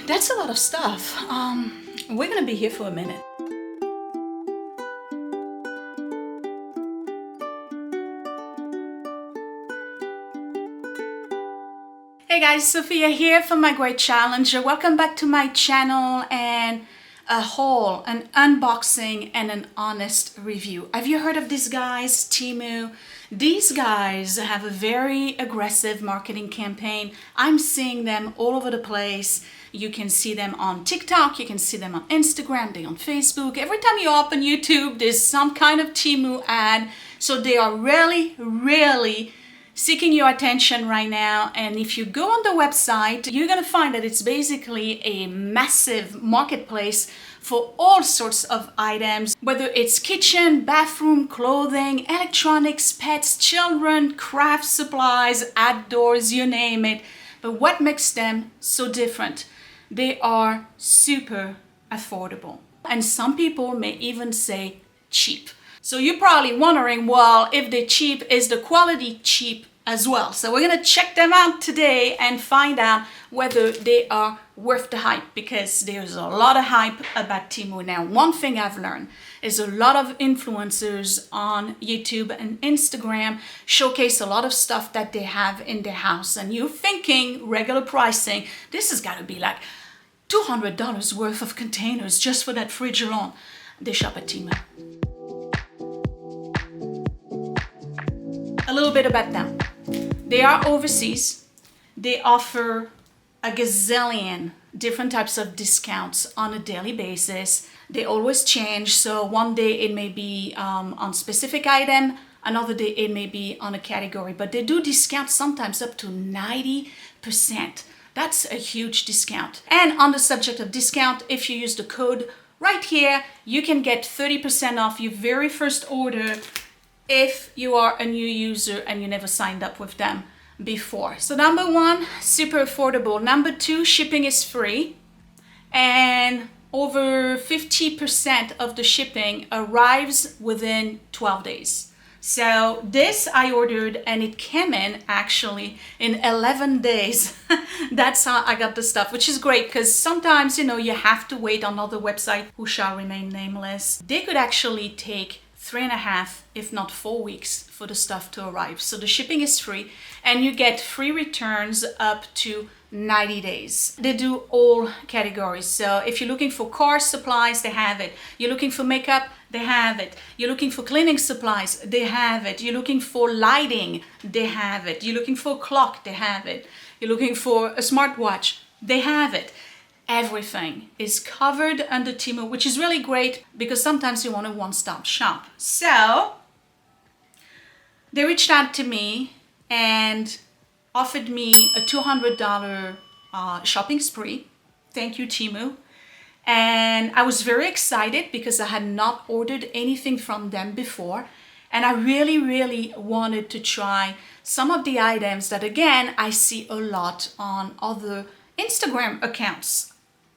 That's a lot of stuff. We're gonna be here for a minute. Hey guys, Sophia here from My Great Challenge. Welcome back to my channel and a haul, an unboxing and an honest review. Have you heard of these guys, TEMU? These guys have a very aggressive marketing campaign. I'm seeing them all over the place. You can see them on TikTok, you can see them on Instagram, they're on Facebook. Every time you open YouTube, there's some kind of TEMU ad. So they are really seeking your attention right now. And if you go on the website, you're gonna find that it's basically a massive marketplace for all sorts of items, whether it's kitchen, bathroom, clothing, electronics, pets, children, craft supplies, outdoors, you name it. But what makes them so different? They are super affordable. And some people may even say cheap. So you're probably wondering, well, if they're cheap, is the quality cheap as well? So we're gonna check them out today and find out whether they are worth the hype, because there's a lot of hype about TEMU. Now, one thing I've learned is a lot of influencers on YouTube and Instagram showcase a lot of stuff that they have in their house, and you're thinking regular pricing, this has got to be like $200 worth of containers just for that fridge alone. They shop at TEMU. A little bit about them. They are overseas. They offer a gazillion different types of discounts on a daily basis. They always change. So one day it may be on specific item, another day it may be on a category, but they do discount sometimes up to 90%. That's a huge discount. And on the subject of discount, if you use the code right here, you can get 30% off your very first order if you are a new user and you never signed up with them before. So number one, super affordable. Number two, shipping is free. And over 50% of the shipping arrives within 12 days. So this I ordered and it came in actually in 11 days. That's how I got the stuff, which is great because sometimes, you have to wait on other websites who shall remain nameless. They could actually take 3.5, if not 4 weeks for the stuff to arrive. So the shipping is free and you get free returns up to 90 days. They do all categories. So if you're looking for car supplies, they have it. You're looking for makeup, they have it. You're looking for cleaning supplies, they have it. You're looking for lighting, they have it. You're looking for a clock, they have it. You're looking for a smartwatch, they have it. Everything is covered under TEMU, which is really great because sometimes you want a one-stop shop. So they reached out to me and offered me a $200 shopping spree. Thank you, TEMU. And I was very excited because I had not ordered anything from them before. And I really wanted to try some of the items that, again, I see a lot on other Instagram accounts.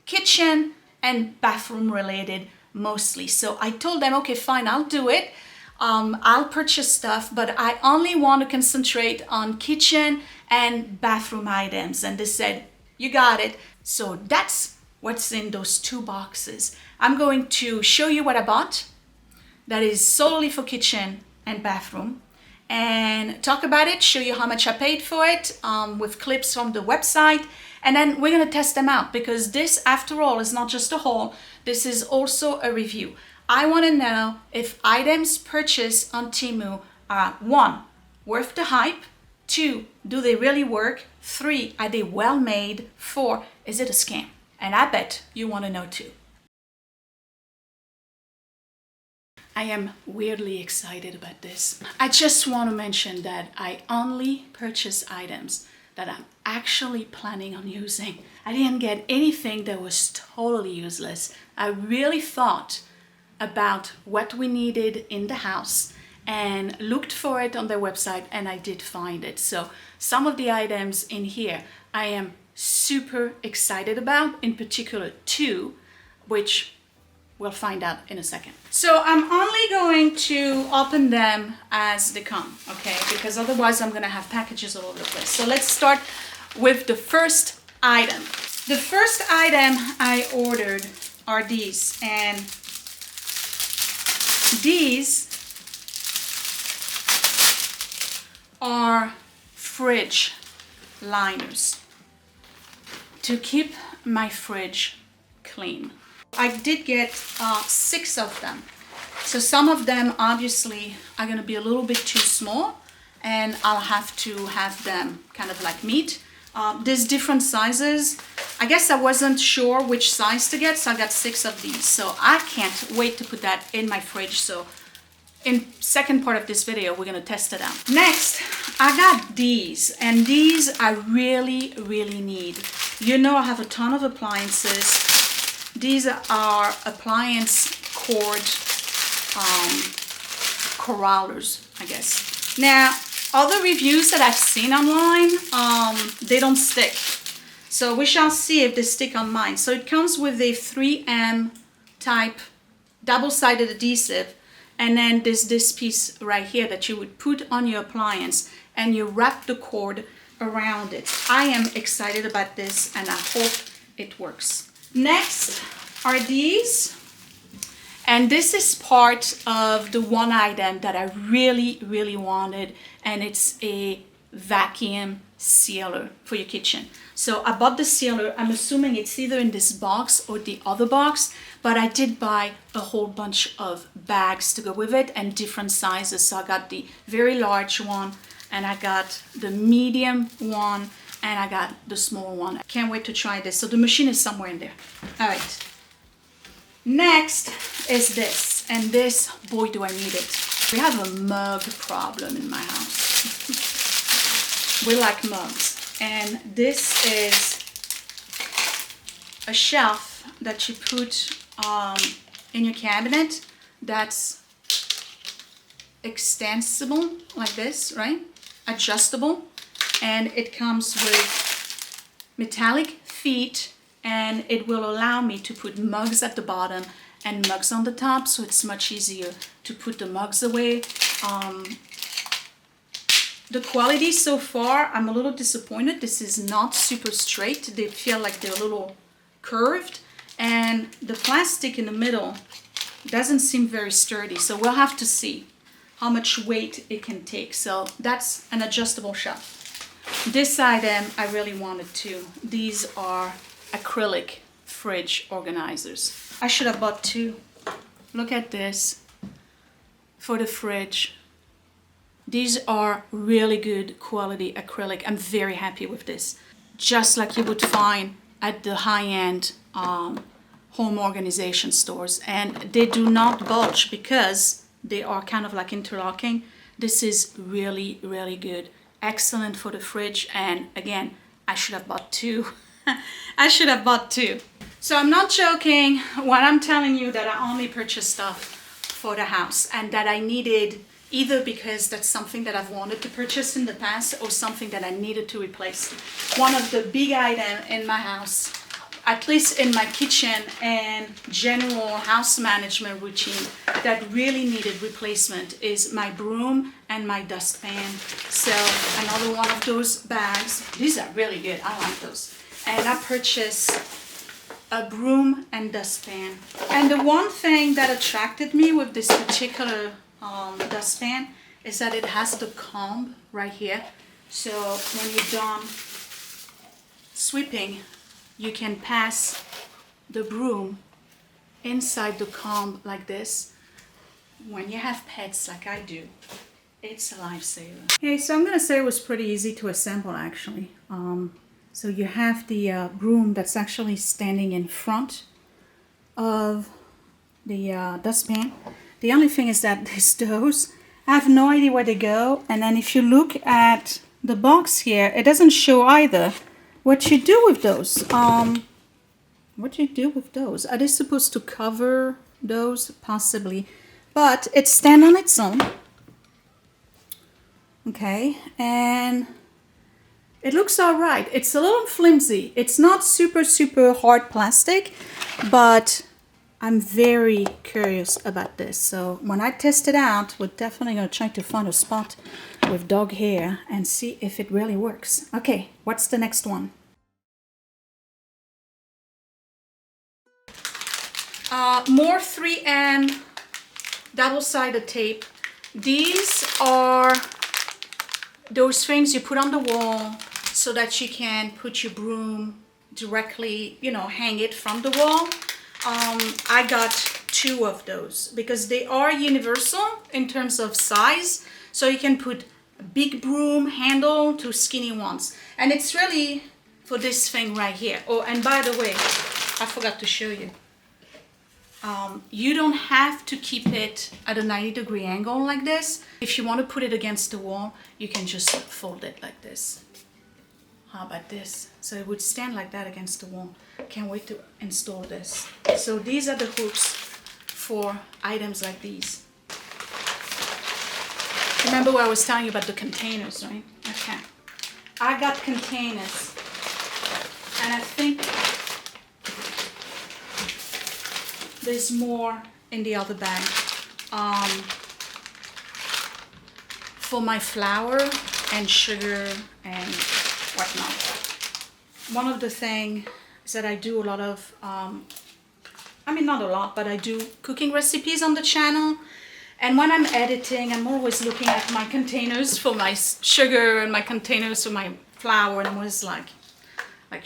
Kitchen and bathroom related mostly. So I told them, okay, fine, I'll do it. I'll purchase stuff, but I only want to concentrate on kitchen and bathroom items. And they said, you got it. So that's what's in those 2 boxes. I'm going to show you what I bought that is solely for kitchen and bathroom, and talk about it, show you how much I paid for it with clips from the website. And then we're gonna test them out because this, after all, is not just a haul. This is also a review. I wanna know if items purchased on TEMU are 1, worth the hype, 2, do they really work, 3, are they well made, 4, is it a scam? And I bet you wanna know too. I am weirdly excited about this. I just want to mention that I only purchase items that I'm actually planning on using. I didn't get anything that was totally useless. I really thought about what we needed in the house and looked for it on their website, and I did find it. So some of the items in here I am super excited about, in particular 2, which we'll find out in a second. So I'm only going to open them as they come, okay? Because otherwise I'm gonna have packages all over the place. So let's start with the first item. The first item I ordered are these, and these are fridge liners to keep my fridge clean. I did get 6 of them. So some of them obviously are going to be a little bit too small, and I'll have to have them kind of like meet. There's different sizes. I guess I wasn't sure which size to get, so I got 6 of these. So I can't wait to put that in my fridge. So in second part of this video, we're gonna test it out. Next, I got these, and these I really, really need. You know, I have a ton of appliances. These are appliance cord corrallers, I guess. Now, other reviews that I've seen online, they don't stick. So we shall see if they stick on mine. So it comes with a 3M type double-sided adhesive, and then there's this piece right here that you would put on your appliance, and you wrap the cord around it. I am excited about this, and I hope it works. Next are these. And this is part of the one item that I really, really wanted, and it's a vacuum sealer for your kitchen. So I bought the sealer. I'm assuming it's either in this box or the other box, but I did buy a whole bunch of bags to go with it and different sizes. So I got the very large one, and I got the medium one, and I got the small one. I can't wait to try this. So the machine is somewhere in there. All right. Next is this, and this, boy, do I need it. We have a mug problem in my house. We like mugs, and this is a shelf that you put in your cabinet that's extensible like this, right? Adjustable, and it comes with metallic feet, and it will allow me to put mugs at the bottom and mugs on the top, so it's much easier to put the mugs away. The quality so far, I'm a little disappointed. This is not super straight. They feel like they're a little curved, and the plastic in the middle doesn't seem very sturdy, so we'll have to see how much weight it can take. So that's an adjustable shelf. This item I really wanted too. These are acrylic fridge organizers. I should have bought 2. Look at this for the fridge. These are really good quality acrylic. I'm very happy with this. Just like you would find at the high-end home organization stores. And they do not budge because they are kind of like interlocking. This is really, really good. Excellent for the fridge. And again, I should have bought 2. I should have bought 2. So I'm not joking when I'm telling you that I only purchase stuff for the house, and that I needed either because that's something that I've wanted to purchase in the past or something that I needed to replace. One of the big items in my house, at least in my kitchen and general house management routine, that really needed replacement is my broom and my dustpan. So another one of those bags. These are really good. I like those. And I purchased a broom and dustpan. And the one thing that attracted me with this particular dustpan is that it has the comb right here. So when you're done sweeping, you can pass the broom inside the comb like this. When you have pets like I do, it's a lifesaver. Okay, so I'm gonna say it was pretty easy to assemble actually. So you have the broom that's actually standing in front of the dustpan. The only thing is that those, I have no idea where they go. And then if you look at the box here, it doesn't show either what you do with those. What do you do with those? Are they supposed to cover those? Possibly. But it stands on its own. Okay, and it looks all right. It's a little flimsy. It's not super, super hard plastic, but I'm very curious about this. So when I test it out, we're definitely going to try to find a spot with dog hair and see if it really works. Okay, what's the next one? More 3M double-sided tape. These are those things you put on the wall so that you can put your broom directly, you know, hang it from the wall. I got 2 of those because they are universal in terms of size. So you can put a big broom handle to skinny ones. And it's really for this thing right here. Oh, and by the way, I forgot to show you. You don't have to keep it at a 90-degree angle like this. If you want to put it against the wall, you can just fold it like this. How about this? So it would stand like that against the wall. Can't wait to install this. So these are the hooks for items like these. Remember what I was telling you about the containers, right? Okay. I got containers. And I think there's more in the other bag. For my flour and sugar and whatnot. One of the things that I do a lot of, I mean not a lot, but I do cooking recipes on the channel. And when I'm editing, I'm always looking at my containers for my sugar and my containers for my flour, and I'm always like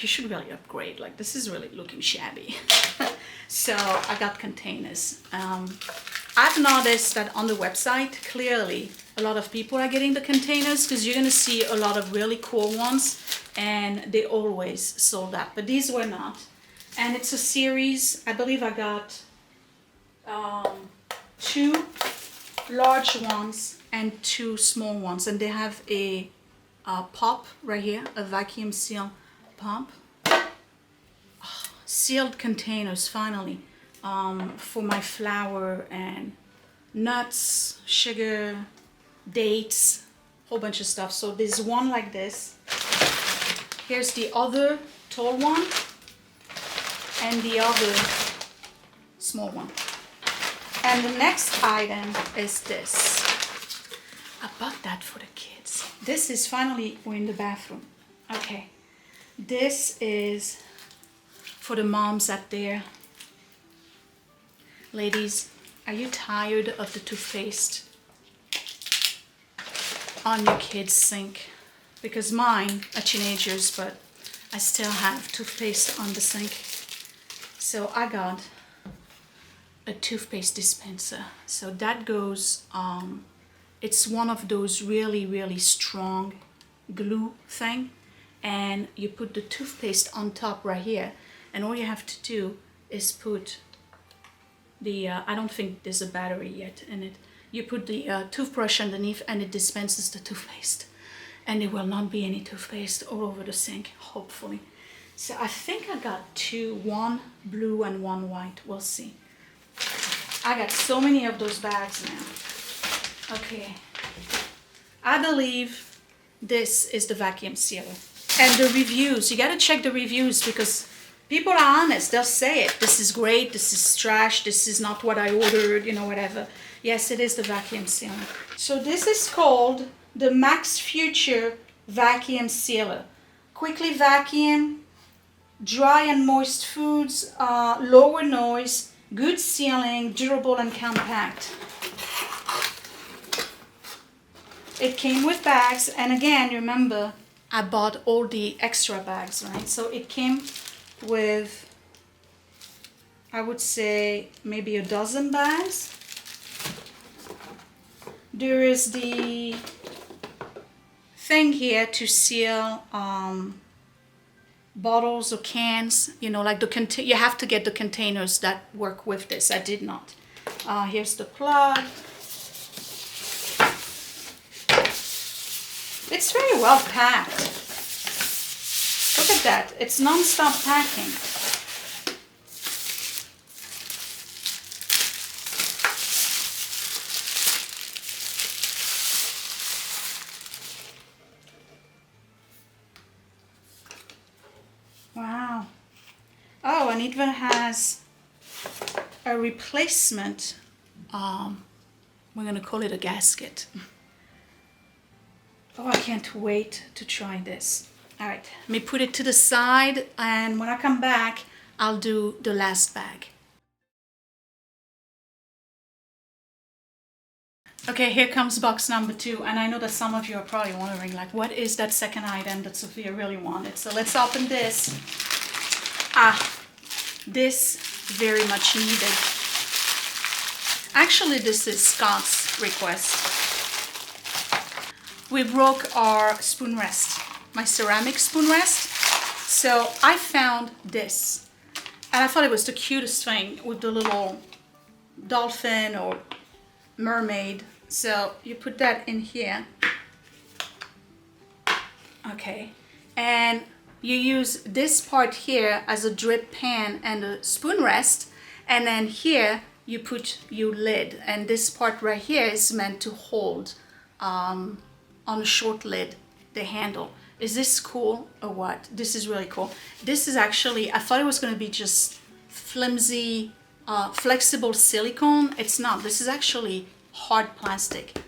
you should really upgrade. Like this is really looking shabby. So I got containers. I've noticed that on the website, clearly a lot of people are getting the containers because you're gonna see a lot of really cool ones, and they always sold out. But these were not. And it's a series. I believe I got 2 large ones and 2 small ones, and they have a pop right here, a vacuum seal pump. Oh, sealed containers finally, for my flour and nuts, sugar, dates, whole bunch of stuff. So there's one like this. Here's the other tall one and the other small one. And the next item is this. I bought that for the kids. This is finally, we're in the bathroom. Okay. This is for the moms out there. Ladies, are you tired of the toothpaste on your kids' sink? Because mine are teenagers, but I still have toothpaste on the sink. So I got a toothpaste dispenser. So that goes, it's one of those really, really strong glue thing. And you put the toothpaste on top right here. And all you have to do is put the, I don't think there's a battery yet in it. You put the toothbrush underneath and it dispenses the toothpaste. And there will not be any toothpaste all over the sink, hopefully. So I think I got 2, one blue and one white. We'll see. I got so many of those bags now. Okay. I believe this is the vacuum sealer. And the reviews, you gotta check the reviews because people are honest. They'll say it. This is great. This is trash. This is not what I ordered, you know, whatever. Yes, it is the vacuum sealer. So this is called the Max Future Vacuum Sealer. Quickly vacuum, dry and moist foods, lower noise, good sealing, durable and compact. It came with bags, and again, remember, I bought all the extra bags, right? So it came with, I would say, maybe a dozen bags. There is the thing here to seal bottles or cans, you know, like the you have to get the containers that work with this. I did not. Here's the plug. It's very well packed. Look at that. It's non-stop packing. Wow. Oh, and it even has a replacement. We're going to call it a gasket. Oh, I can't wait to try this. All right, let me put it to the side, and when I come back, I'll do the last bag. Okay, here comes box number 2, and I know that some of you are probably wondering, like, what is that second item that Sophia really wanted? So let's open this. This very much needed. Actually, this is Scott's request. We broke our spoon rest, my ceramic spoon rest. So I found this, and I thought it was the cutest thing with the little dolphin or mermaid. So you put that in here, okay, and you use this part here as a drip pan and a spoon rest, and then here you put your lid, and this part right here is meant to hold on a short lid the handle. Is this cool or what? This is really cool. This is actually, I thought it was going to be just flimsy flexible silicone. It's not. This is actually hard plastic.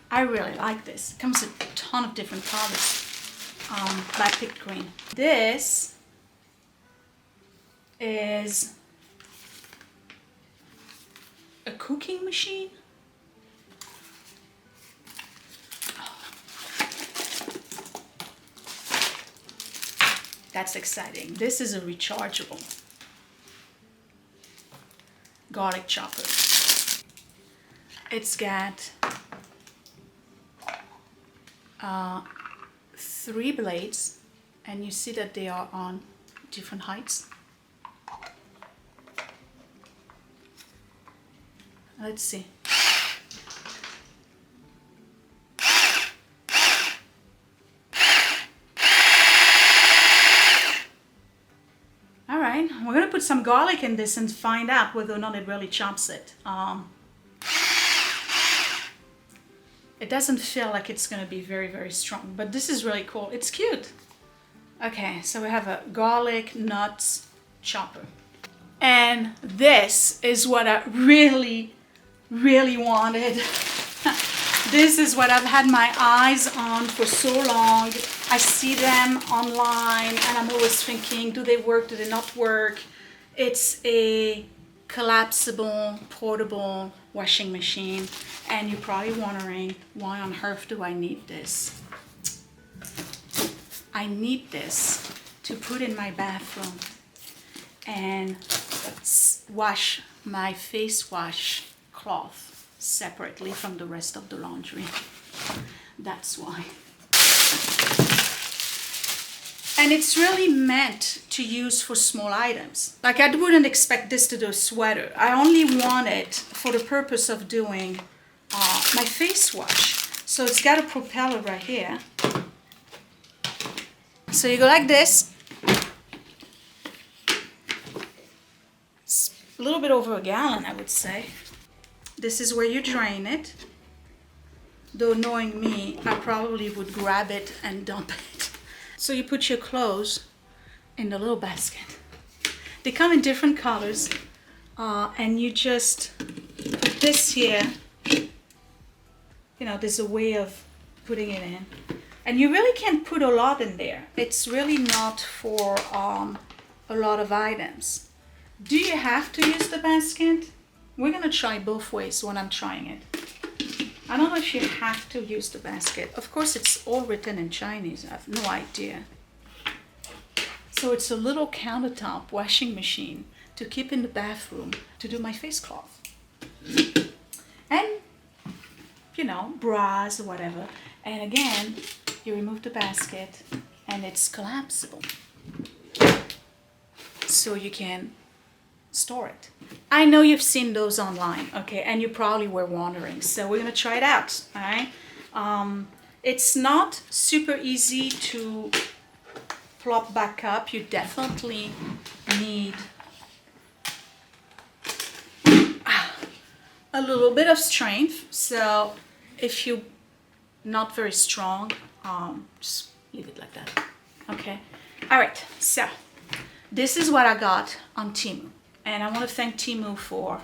I really like this. It comes in a ton of different colors. But I picked green. This is a cooking machine. That's exciting. This is a rechargeable garlic chopper. It's got 3 blades, and you see that they are on different heights. Let's see. All right, we're gonna put some garlic in this and find out whether or not it really chops it. It doesn't feel like it's gonna be very, very strong, but this is really cool. It's cute. Okay, so we have a garlic nuts chopper. And this is what I really, really wanted. This is what I've had my eyes on for so long. I see them online and I'm always thinking, do they work, do they not work? It's a collapsible, portable washing machine. And you're probably wondering, why on earth do I need this? I need this to put in my bathroom and wash my face wash cloth separately from the rest of the laundry. That's why. And it's really meant to use for small items. Like, I wouldn't expect this to do a sweater. I only want it for the purpose of doing my face wash. So it's got a propeller right here. So you go like this. It's a little bit over a gallon, I would say. This is where you drain it. Though knowing me, I probably would grab it and dump it. So you put your clothes in the little basket. They come in different colors, and you just put this here. You know, there's a way of putting it in. And you really can't put a lot in there. It's really not for a lot of items. Do you have to use the basket? We're gonna try both ways when I'm trying it. I don't know if you have to use the basket. Of course, it's all written in Chinese. I have no idea. So it's a little countertop washing machine to keep in the bathroom to do my face cloth. And, you know, bras or whatever. And again, you remove the basket and it's collapsible. So you can store it. I know you've seen those online, okay, and you probably were wondering. So we're gonna try it out, all right? It's not super easy to plop back up. You definitely need a little bit of strength. So if you're not very strong, just leave it like that, okay? All right, so this is what I got on TEMU. And I want to thank TEMU for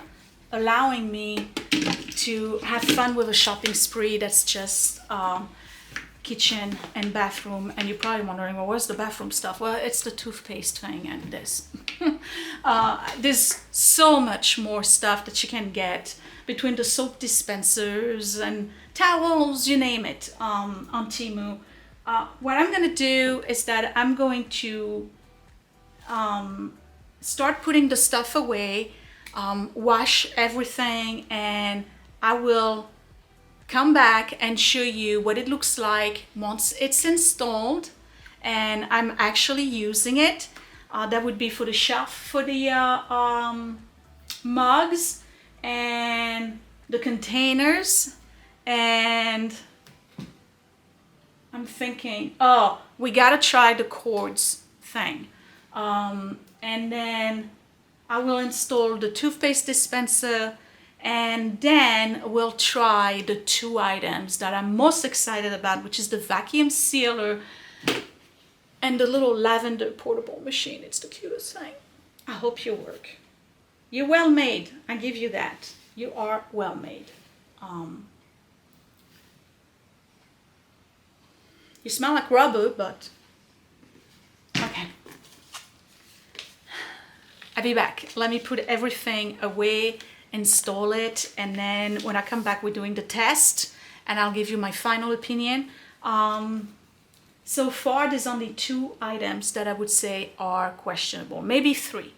allowing me to have fun with a shopping spree that's just kitchen and bathroom, and you're probably wondering, well, where's the bathroom stuff? Well, it's the toothpaste thing and this. There's so much more stuff that you can get between the soap dispensers and towels, you name it, on TEMU. What I'm gonna do is that I'm going to start putting the stuff away, wash everything, and I will come back and show you what it looks like once it's installed and I'm actually using it. That would be for the shelf, for the mugs and the containers, and I'm thinking, oh, we gotta try the cords thing. And then I will install the toothpaste dispenser, and then we'll try the two items that I'm most excited about, which is the vacuum sealer and the little lavender portable machine. It's the cutest thing. I hope you work. You're well made, I give you that. You are well made. You smell like rubber, but okay. I'll be back. Let me put everything away, install it, and then when I come back, we're doing the test, and I'll give you my final opinion. So far, there's only 2 items that I would say are questionable. Maybe 3,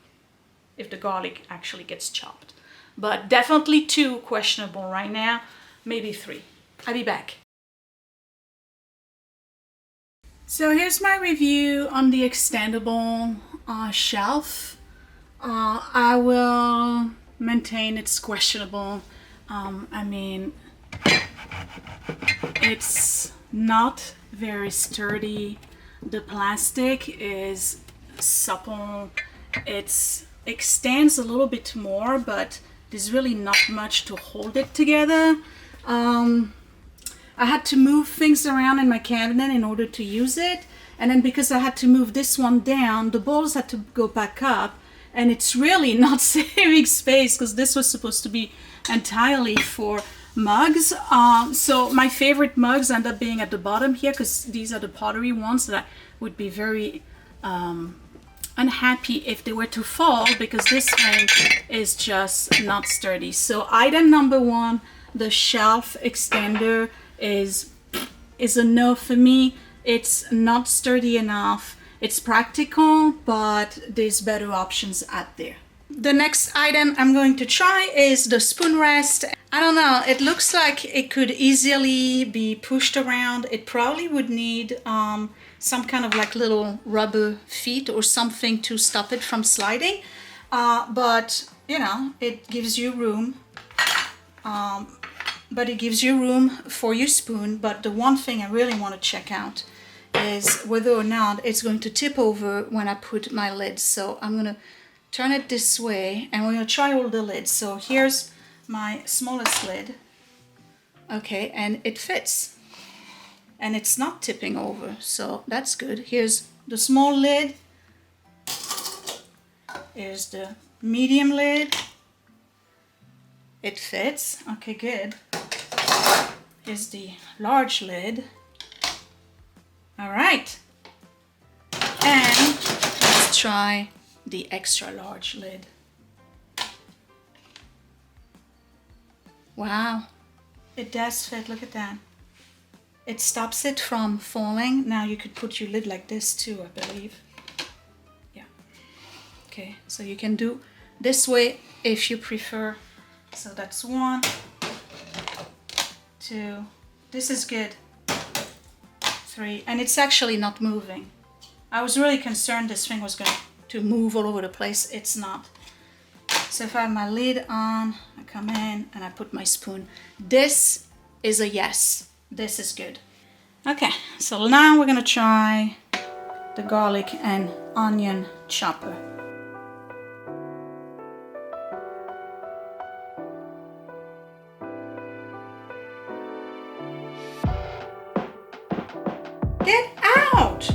if the garlic actually gets chopped. But definitely 2 questionable right now, maybe 3. I'll be back. So here's my review on the extendable shelf. I will maintain it's questionable. I mean, it's not very sturdy. The plastic is supple. It extends a little bit more, but there's really not much to hold it together. I had to move things around in my cabinet in order to use it, and then because I had to move this one down, the bowls had to go back up, and it's really not saving space because this was supposed to be entirely for mugs. So my favorite mugs end up being at the bottom here because these are the pottery ones that I would be very unhappy if they were to fall, because this thing is just not sturdy. So item number 1, the shelf extender, is a no for me. It's not sturdy enough. It's practical, but there's better options out there. The next item I'm going to try is the spoon rest. I don't know, it looks like it could easily be pushed around. It probably would need some kind of like little rubber feet or something to stop it from sliding. But you know, it gives you room. For your spoon. But the one thing I really want to check out is whether or not it's going to tip over when I put my lid. So I'm going to turn it this way, and we're going to try all the lids. So here's my smallest lid. Okay, and it fits. And it's not tipping over, so that's good. Here's the small lid. Here's the medium lid. It fits. Okay, good. Here's the large lid. All right. And let's try the extra large lid. Wow. It does fit. Look at that. It stops it from falling. Now you could put your lid like this too, I believe. Yeah. Okay, so you can do this way if you prefer. So that's 1, 2, this is good, 3, and it's actually not moving. I was really concerned this thing was going to move all over the place. It's not. So if I have my lid on, I come in and I put my spoon. This is a yes. This is good. Okay, so now we're gonna try the garlic and onion chopper. Get out!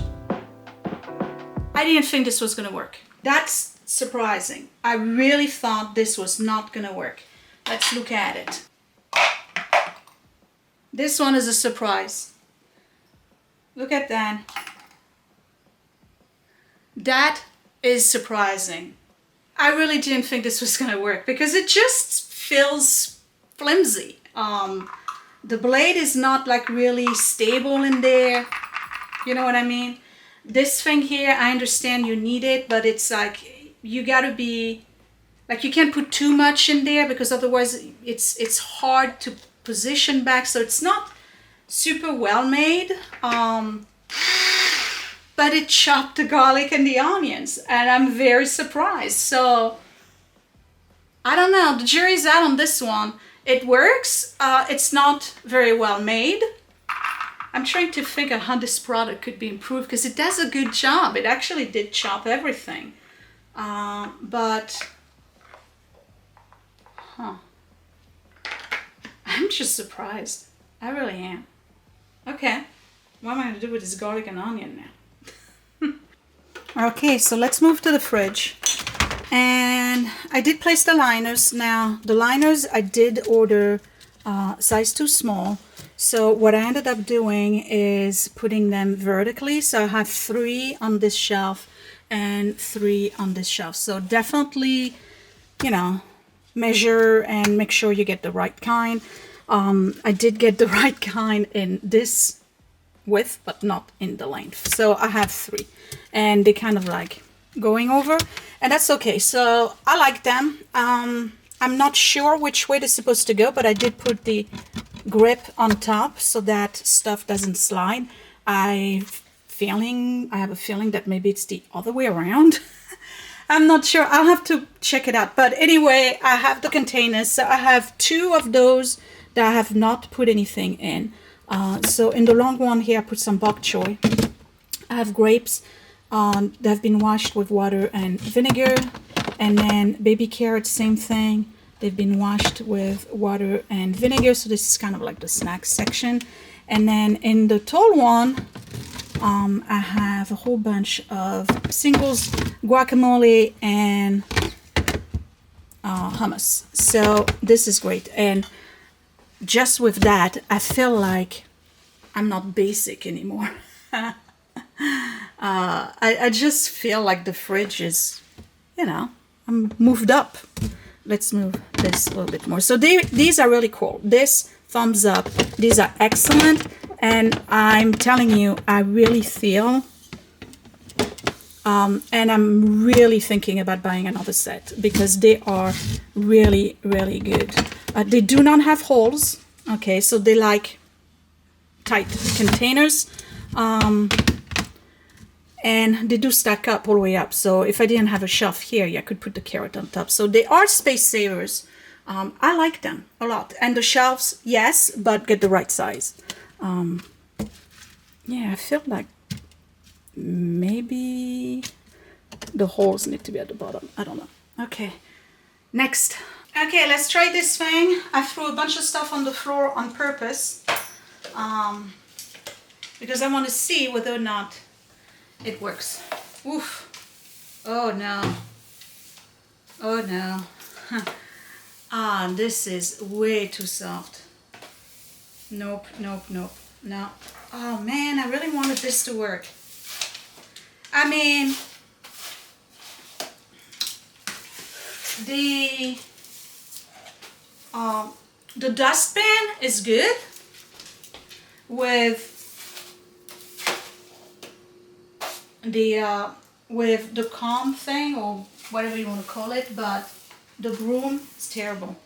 I didn't think this was gonna work. That's surprising. I really thought this was not gonna work. Let's look at it. This one is a surprise. Look at that. That is surprising. I really didn't think this was gonna work because it just feels flimsy. The blade is not like really stable in there. You know what I mean? This thing here, I understand you need it, but it's like, you gotta be, like you can't put too much in there because otherwise it's hard to position back. So it's not super well made. But it chopped the garlic and the onions, and I'm very surprised. So I don't know, the jury's out on this one. It works. It's not very well made. I'm trying to figure how this product could be improved because it does a good job. It actually did chop everything. But I'm just surprised. I really am. Okay, what am I gonna do with this garlic and onion now? Okay, so let's move to the fridge. And I did place the liners. Now, the liners I did order size too small. So what I ended up doing is putting them vertically. So I have 3 on this shelf and 3 on this shelf. So definitely, you know, measure and make sure you get the right kind. I did get the right kind in this width, but not in the length. So I have 3, and they kind of like going over, and that's okay. So I like them. I'm not sure which way they're supposed to go, but I did put the grip on top so that stuff doesn't slide. I have a feeling that maybe it's the other way around. I'm not sure. I'll have to check it out. But anyway, I have the containers. So I have 2 of those that I have not put anything in. So in the long one here, I put some bok choy. I have grapes that have been washed with water and vinegar. And then baby carrots, same thing. They've been washed with water and vinegar. So this is kind of like the snack section. And then in the tall one, I have a whole bunch of singles, guacamole, and hummus. So this is great. And just with that, I feel like I'm not basic anymore. I just feel like the fridge is, you know, I'm moved up. Let's move this a little bit more. So these are really cool. This, thumbs up. These are excellent. And I'm telling you, I really feel, and I'm really thinking about buying another set because they are really, really good. They do not have holes. Okay, so they like tight containers. And they do stack up all the way up. So if I didn't have a shelf here, I could put the carrot on top. So they are space savers. I like them a lot. And the shelves, yes, but get the right size. Yeah, I feel like maybe the holes need to be at the bottom. I don't know. Okay, next. Okay, let's try this thing. I threw a bunch of stuff on the floor on purpose because I want to see whether or not it works. Oof. Oh no. Oh no. This is way too soft. Nope, nope, nope. No. Oh man, I really wanted this to work. I mean, the dustpan is good with the comb thing or whatever you want to call it, but the broom is terrible.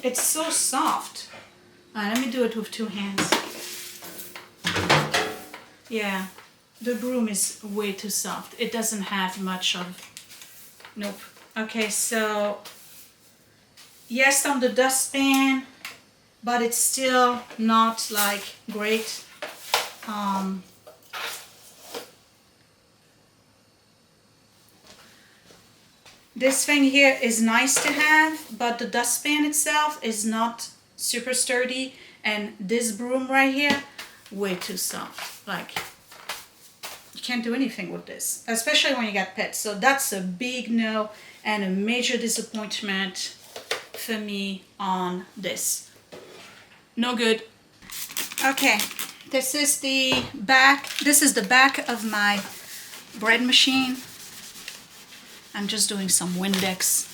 It's so soft. Let me do it with 2 hands. Yeah, the broom is way too soft. It doesn't have much of, nope. Okay, so yes, on the dustpan, but it's still not like great. This thing here is nice to have, but the dustpan itself is not super sturdy, and this broom right here, way too soft. Like, you can't do anything with this, especially when you got pets. So that's a big no and a major disappointment for me on this. No good. Okay, this is the back. This is the back of my bread machine. I'm just doing some Windex.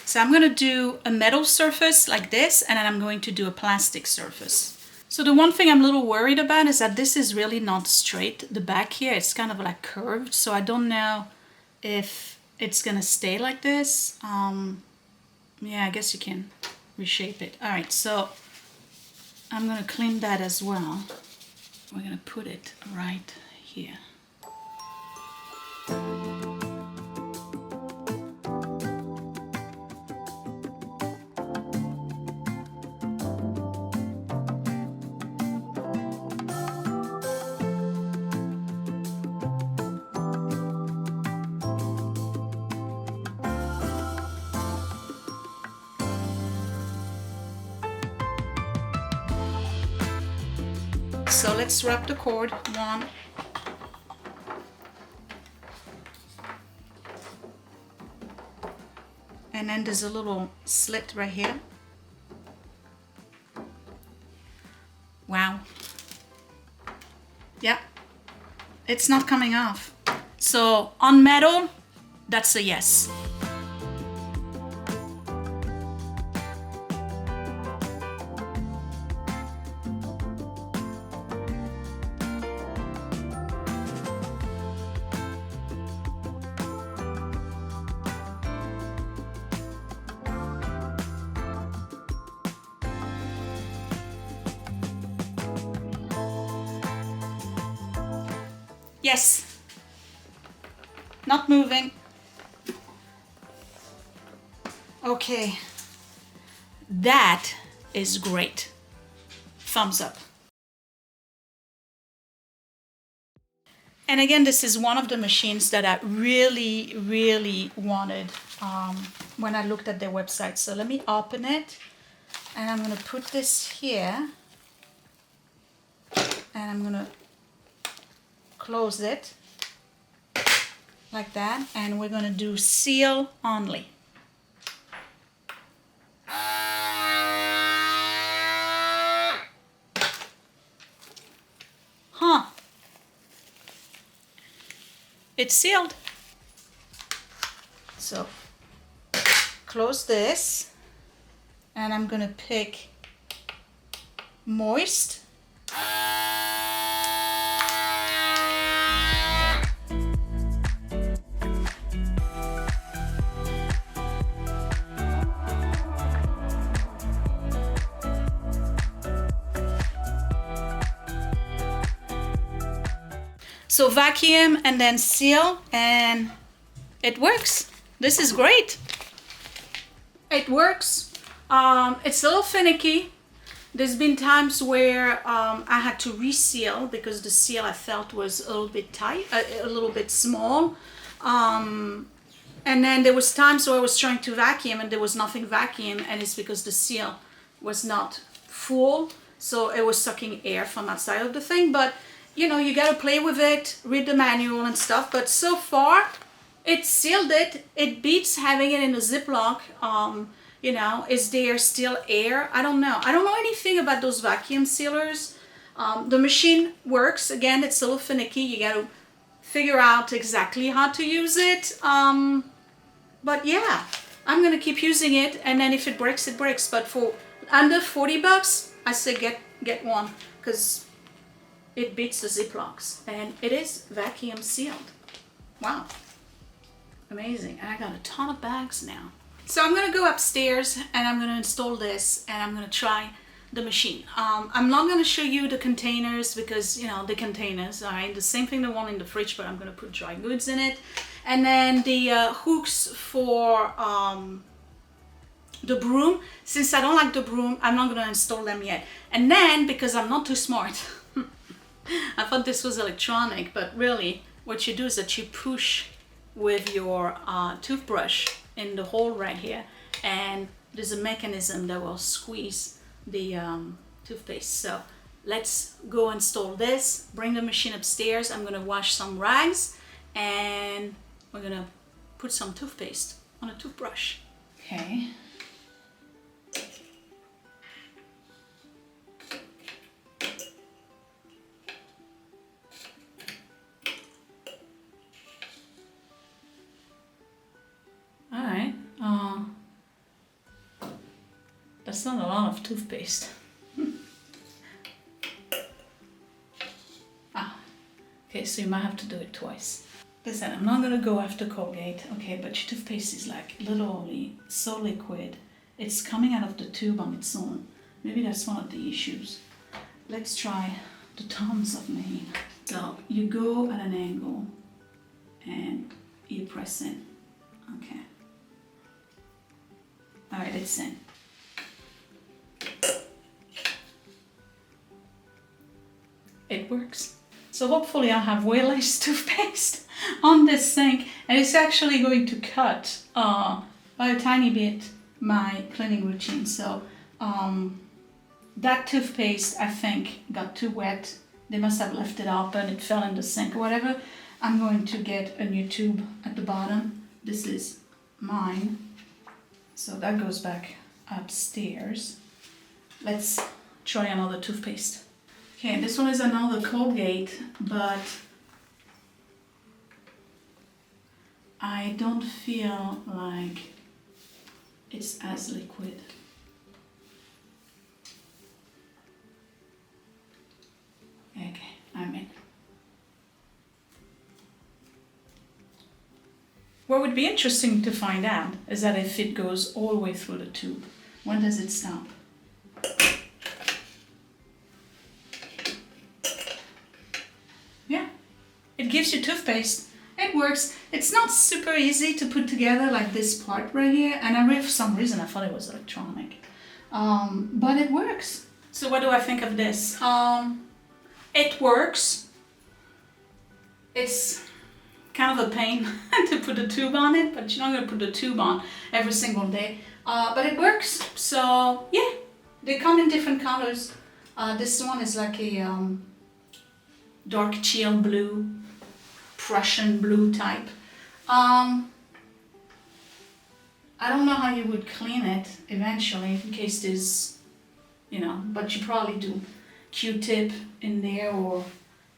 So I'm gonna do a metal surface like this, and then I'm going to do a plastic surface. So the one thing I'm a little worried about is that this is really not straight. The back here, it's kind of like curved, so I don't know if it's gonna stay like this. Yeah, I guess you can reshape it. All right, so I'm gonna clean that as well. We're gonna put it right here. So let's wrap the cord. One. And then there's a little slit right here. Wow. Yeah, it's not coming off. So on metal, that's a yes. Yes, not moving. Okay, that is great. Thumbs up. And again, this is one of the machines that I really wanted when I looked at their website. So let me open it, and I'm gonna put this here, and I'm gonna close it like that, and we're gonna do seal only. Huh. It's sealed. So close this, and I'm gonna pick moist. So vacuum and then seal, and it works. This is great. It works. It's a little finicky. There's been times where I had to reseal because the seal I felt was a little bit tight, a little bit small. And then there was times where I was trying to vacuum and there was nothing vacuum, and it's because the seal was not full, so it was sucking air from outside of the thing. But you know, you gotta play with it, read the manual and stuff. But so far, it sealed it. It beats having it in a Ziploc. You know, is there still air? I don't know. I don't know anything about those vacuum sealers. The machine works. Again, it's a little finicky. You gotta figure out exactly how to use it. But yeah, I'm gonna keep using it, and then if it breaks, it breaks. But for under 40 bucks, I say get one, because it beats the Ziplocs, and it is vacuum sealed. Wow, amazing. And I got a ton of bags now. So I'm gonna go upstairs and I'm gonna install this, and I'm gonna try the machine. I'm not gonna show you the containers because, you know, the containers, all right, the same thing, the one in the fridge, but I'm gonna put dry goods in it. And then the hooks for the broom. Since I don't like the broom, I'm not gonna install them yet. And then, because I'm not too smart, I thought this was electronic, but really what you do is that you push with your toothbrush in the hole right here, and there's a mechanism that will squeeze the toothpaste. So let's go install this, bring the machine upstairs. I'm gonna wash some rags, and we're gonna put some toothpaste on a toothbrush. Okay. That's not a lot of toothpaste. Okay, so you might have to do it twice. Listen, I'm not gonna go after Colgate, okay, but your toothpaste is like literally so liquid. It's coming out of the tube on its own. Maybe that's one of the issues. Let's try the Tom's of Maine. So you go at an angle and you press in, okay. All right, it's in. It works. So hopefully I'll have way less toothpaste on this sink, and it's actually going to cut by a tiny bit my cleaning routine. So that toothpaste, I think, got too wet. They must have left it up and it fell in the sink or whatever. I'm going to get a new tube at the bottom. This is mine. So that goes back upstairs. Let's try another toothpaste. Okay, this one is another Colgate, but I don't feel like it's as liquid. Okay, I'm in. What would be interesting to find out is that if it goes all the way through the tube, when does it stop? Yeah, it gives you toothpaste. It works. It's not super easy to put together like this part right here, and for some reason I thought it was electronic. But it works. So what do I think of this? It works. It's kind of a pain to put a tube on it, but you're not going to put a tube on every single day. But it works. So yeah, they come in different colors. This one is like a dark teal blue, Prussian blue type. I don't know how you would clean it eventually in case there's, but you probably do Q-tip in there or,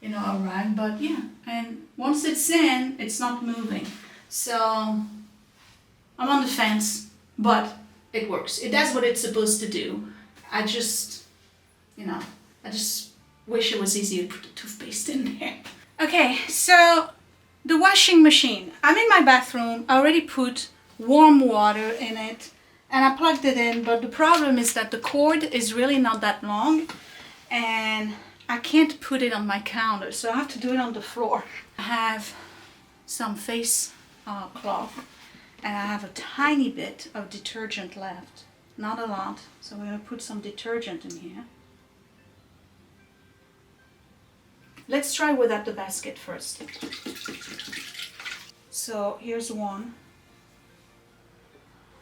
a rag, but yeah. And once it's in, it's not moving. So I'm on the fence, but it works. It does what it's supposed to do. I just wish it was easier to put the toothpaste in there. Okay, so the washing machine. I'm in my bathroom. I already put warm water in it and I plugged it in, but the problem is that the cord is really not that long and I can't put it on my counter, so I have to do it on the floor. I have some face cloth and I have a tiny bit of detergent left. Not a lot, so we're going to put some detergent in here. Let's try without the basket first. So here's 1,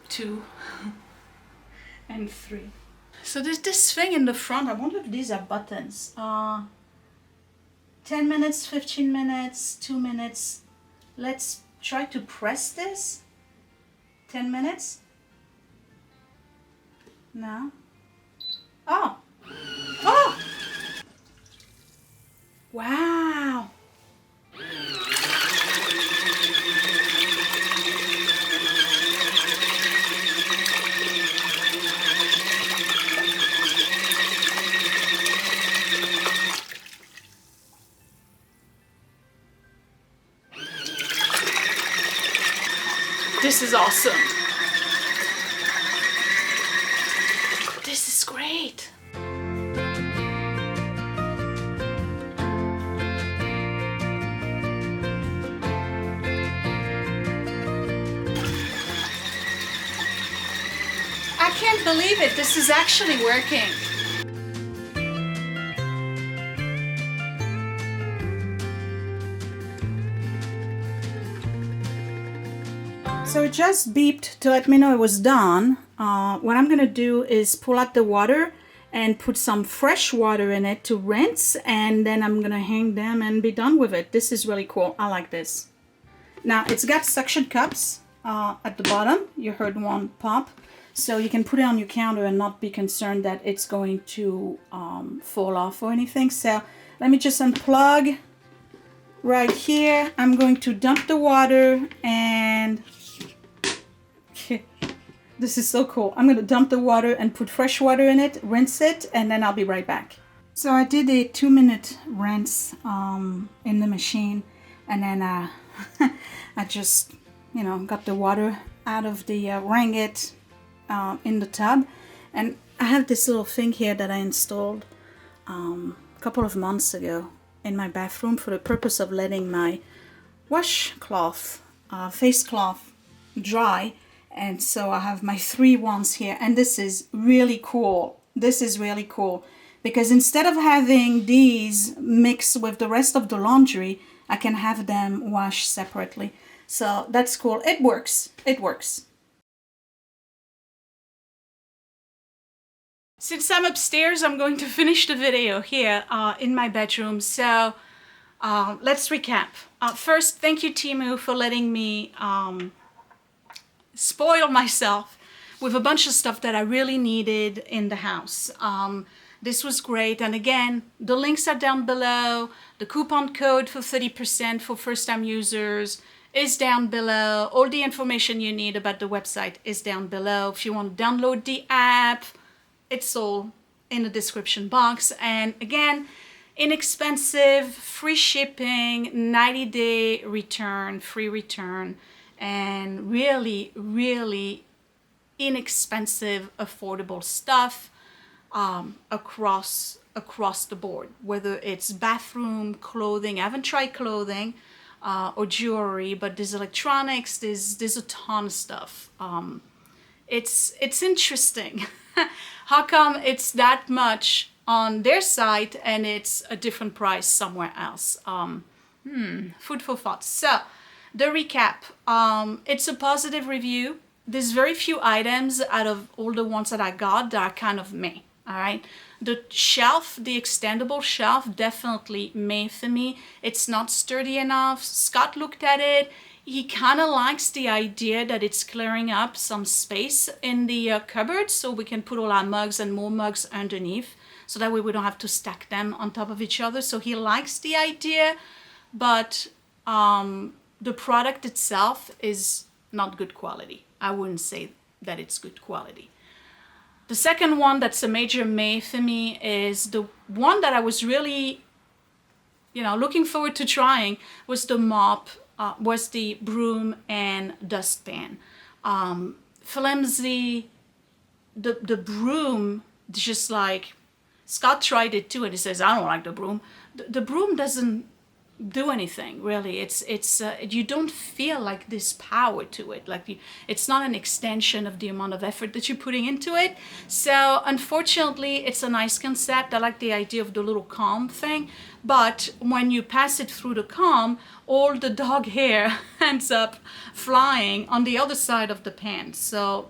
2, and 3. So there's this thing in the front. I wonder if these are buttons. 10 minutes, 15 minutes, 2 minutes. Let's try to press this. 10 minutes. No. Oh. Oh. Wow. This is awesome. This is great. I can't believe it. This is actually working. So it just beeped to let me know it was done. What I'm gonna do is pull out the water and put some fresh water in it to rinse, and then I'm gonna hang them and be done with it. This is really cool. I like this. Now it's got suction cups at the bottom. You heard one pop. So you can put it on your counter and not be concerned that it's going to fall off or anything. So let me just unplug right here. I'm going to dump the water and This is so cool. I'm going to dump the water and put fresh water in it, rinse it, and then I'll be right back. So I did a 2-minute rinse in the machine, and then I just, got the water out of the ringgit in the tub. And I have this little thing here that I installed a couple of months ago in my bathroom for the purpose of letting my washcloth, face cloth dry. And so I have my 3 ones here, and this is really cool. This is really cool because instead of having these mixed with the rest of the laundry, I can have them washed separately. So that's cool. It works. It works. Since I'm upstairs, I'm going to finish the video here in my bedroom. So let's recap. First, thank you, TEMU, for letting me spoil myself with a bunch of stuff that I really needed in the house. This was great. And again, the links are down below. The coupon code for 30% for first-time users is down below. All the information you need about the website is down below. If you want to download the app, it's all in the description box. And again, inexpensive, free shipping, 90-day return, free return, and really, really inexpensive, affordable stuff across the board, whether it's bathroom, clothing. I haven't tried clothing or jewelry, but there's electronics, there's a ton of stuff. It's interesting. How come it's that much on their site and it's a different price somewhere else? Food for thought. So the recap, it's a positive review. There's very few items out of all the ones that I got that are kind of meh, all right? The shelf, the extendable shelf, definitely meh for me. It's not sturdy enough. Scott looked at it. He kind of likes the idea that it's clearing up some space in the cupboard so we can put all our mugs and more mugs underneath, so that way we don't have to stack them on top of each other. So he likes the idea, but the product itself is not good quality. I wouldn't say that it's good quality. The second one that's a major meh for me is the one that I was really, looking forward to trying was the mop, was the broom and dustpan. Flimsy, the broom, just like, Scott tried it too and he says, I don't like the broom. The broom doesn't do anything really. It's you don't feel like this power to it, like it's not an extension of the amount of effort that you're putting into it. So unfortunately, it's a nice concept. I like the idea of the little comb thing, but when you pass it through the comb, all the dog hair ends up flying on the other side of the pan. So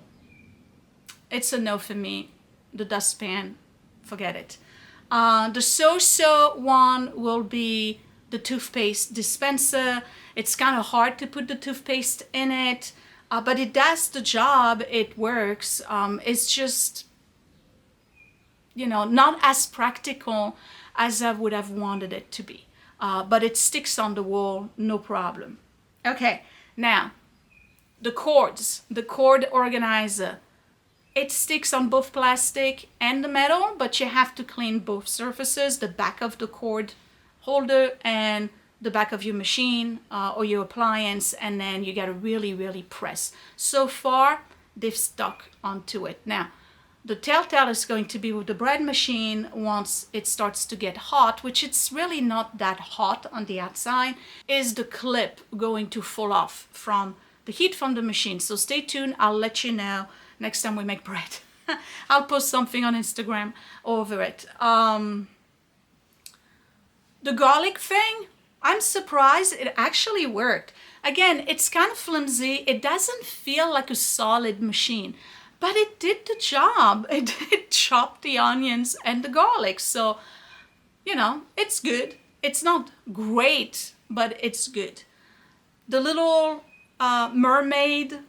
it's a no for me. The dustpan, forget it. The so-so one will be the toothpaste dispenser. It's kind of hard to put the toothpaste in it, but it does the job. It works. It's just, not as practical as I would have wanted it to be. But it sticks on the wall, no problem. Okay, now, the cords, the cord organizer. It sticks on both plastic and the metal, but you have to clean both surfaces, the back of the cord holder and the back of your machine or your appliance, and then you got to really, really press. So far, they've stuck onto it. Now, the telltale is going to be with the bread machine once it starts to get hot, which it's really not that hot on the outside, is the clip going to fall off from the heat from the machine. So stay tuned. I'll let you know next time we make bread. I'll post something on Instagram over it. The garlic thing, I'm surprised it actually worked. Again, it's kind of flimsy. It doesn't feel like a solid machine, but it did the job. It did chop the onions and the garlic. So, it's good. It's not great, but it's good. The little mermaid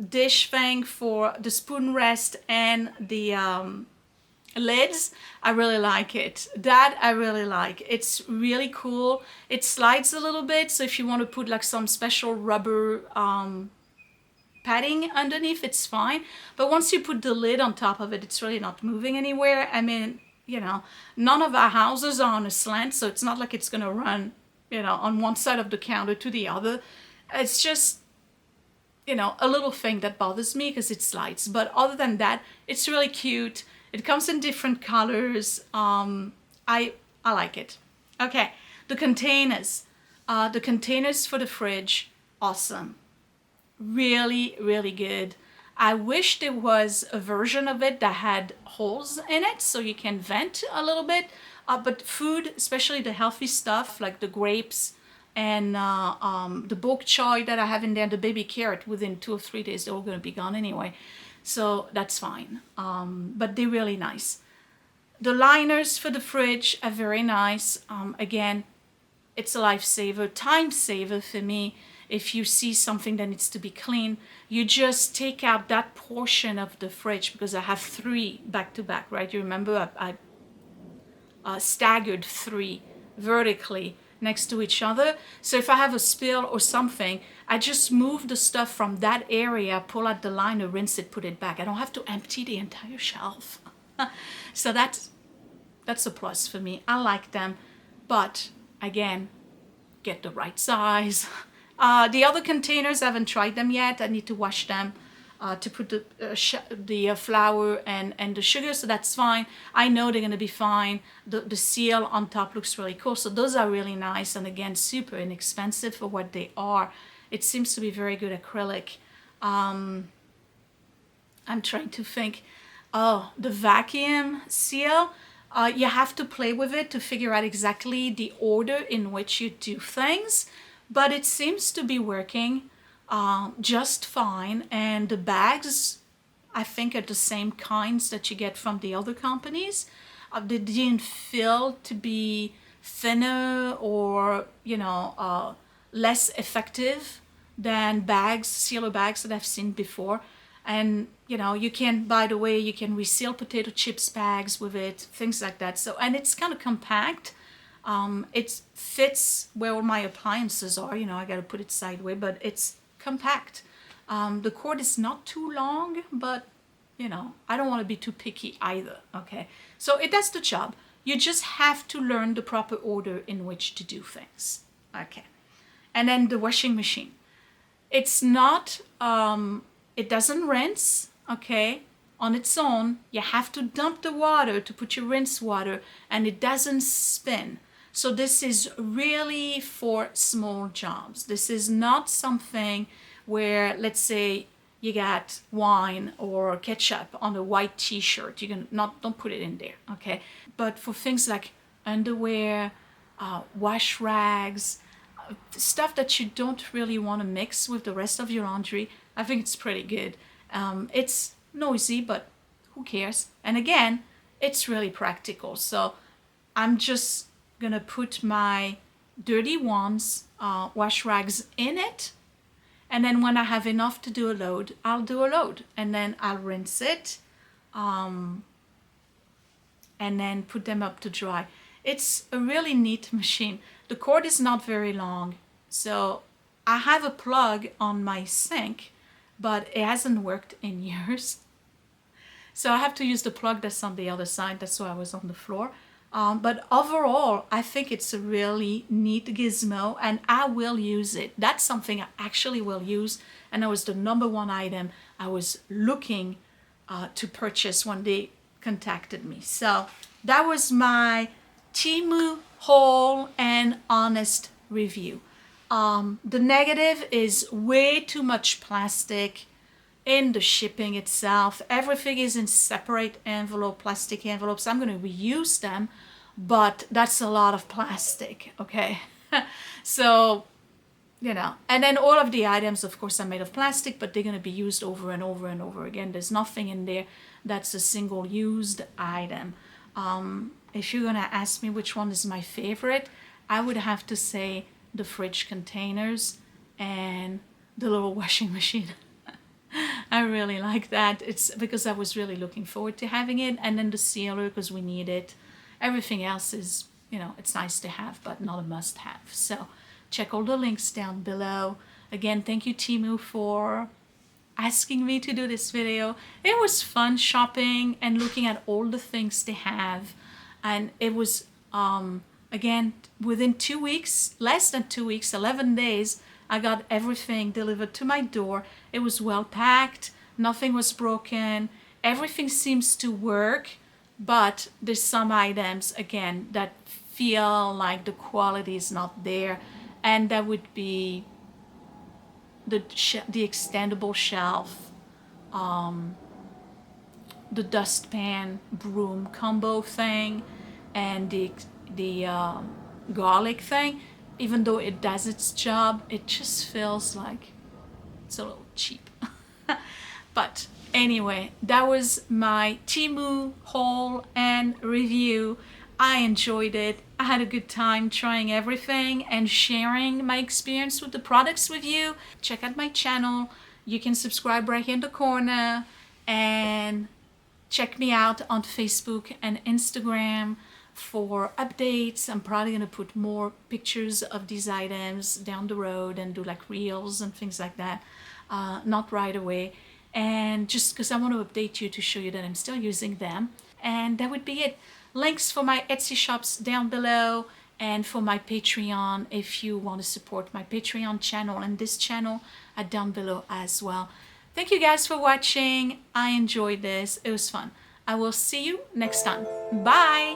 dish thing for the spoon rest and the lids, I really like it. That I really like. It's really cool. It slides a little bit, so if you want to put like some special rubber padding underneath, it's fine. But once you put the lid on top of it, it's really not moving anywhere. I mean, you know, none of our houses are on a slant, so it's not like it's gonna run, you know, on one side of the counter to the other. It's just, you know, a little thing that bothers me because it slides. But other than that, it's really cute. It comes in different colors. I like it. Okay, the containers. The containers for the fridge, awesome. Really, really good. I wish there was a version of it that had holes in it so you can vent a little bit. But food, especially the healthy stuff like the grapes and the bok choy that I have in there, the baby carrot, within 2 or 3 days, they're all going to be gone anyway. So that's fine. But they're really nice. The liners for the fridge are very nice. Again, it's a lifesaver, time saver for me. If you see something that needs to be clean, you just take out that portion of the fridge, because I have 3 back to back, right? You remember I staggered 3 vertically next to each other. So if I have a spill or something, I just move the stuff from that area, pull out the liner, rinse it, put it back. I don't have to empty the entire shelf. So that's a plus for me. I like them, but again, get the right size. The other containers, I haven't tried them yet. I need to wash them to put the flour and the sugar, so that's fine. I know they're gonna be fine. The seal on top looks really cool, so those are really nice, and again, super inexpensive for what they are. It seems to be very good acrylic. I'm trying to think. Oh, the vacuum seal. You have to play with it to figure out exactly the order in which you do things, but it seems to be working just fine. And the bags, I think, are the same kinds that you get from the other companies. They didn't feel to be thinner or, you know, less effective than bags, sealer bags that I've seen before. And, you know, you can, by the way, you can reseal potato chips bags with it, things like that. So, and it's kind of compact. It fits where all my appliances are. You know, I got to put it sideways, but it's compact. The cord is not too long, but, you know, I don't want to be too picky either. Okay. So it does the job. You just have to learn the proper order in which to do things. Okay. And then the washing machine. It's not, it doesn't rinse, okay, on its own. You have to dump the water to put your rinse water, and it doesn't spin. So this is really for small jobs. This is not something where, let's say, you got wine or ketchup on a white t-shirt. You can don't put it in there, okay? But for things like underwear, wash rags, stuff that you don't really want to mix with the rest of your laundry, I think it's pretty good. It's noisy, but who cares? And again, it's really practical. So I'm just gonna put my dirty ones, wash rags in it. And then when I have enough to do a load, I'll do a load. And then I'll rinse it and then put them up to dry. It's a really neat machine. The cord is not very long. So I have a plug on my sink, but it hasn't worked in years. So I have to use the plug that's on the other side. That's why I was on the floor. But overall, I think it's a really neat gizmo, and I will use it. That's something I actually will use, and that was the #1 item I was looking to purchase when they contacted me. So that was my TEMU whole and honest review. The negative is way too much plastic in the shipping itself. Everything is in separate plastic envelopes. I'm going to reuse them, but that's a lot of plastic, okay? So, you know, and then all of the items, of course, are made of plastic, but they're going to be used over and over and over again. There's nothing in there that's a single used item. If you're going to ask me which one is my favorite, I would have to say the fridge containers and the little washing machine. I really like that. It's because I was really looking forward to having it, and then the sealer because we need it. Everything else is, you know, it's nice to have, but not a must-have. So check all the links down below. Again, thank you, TEMU, for asking me to do this video. It was fun shopping and looking at all the things they have. And it was, again, within 2 weeks, less than 2 weeks, 11 days, I got everything delivered to my door. It was well packed, nothing was broken, everything seems to work, but there's some items, again, that feel like the quality is not there, and that would be the extendable shelf, the dustpan broom combo thing, and the garlic thing. Even though it does its job, it just feels like it's a little cheap. But anyway, that was my TEMU haul and review. I enjoyed it. I had a good time trying everything and sharing my experience with the products with you. Check out my channel. You can subscribe right here in the corner, and check me out on Facebook and Instagram for updates. I'm probably gonna put more pictures of these items down the road and do like reels and things like that. Not right away, and just because I want to update you to show you that I'm still using them. And that would be it. Links for my Etsy shops down below, and for my Patreon if you want to support my Patreon channel and this channel are down below as well. Thank you guys for watching. I enjoyed this. It was fun. I will see you next time. Bye.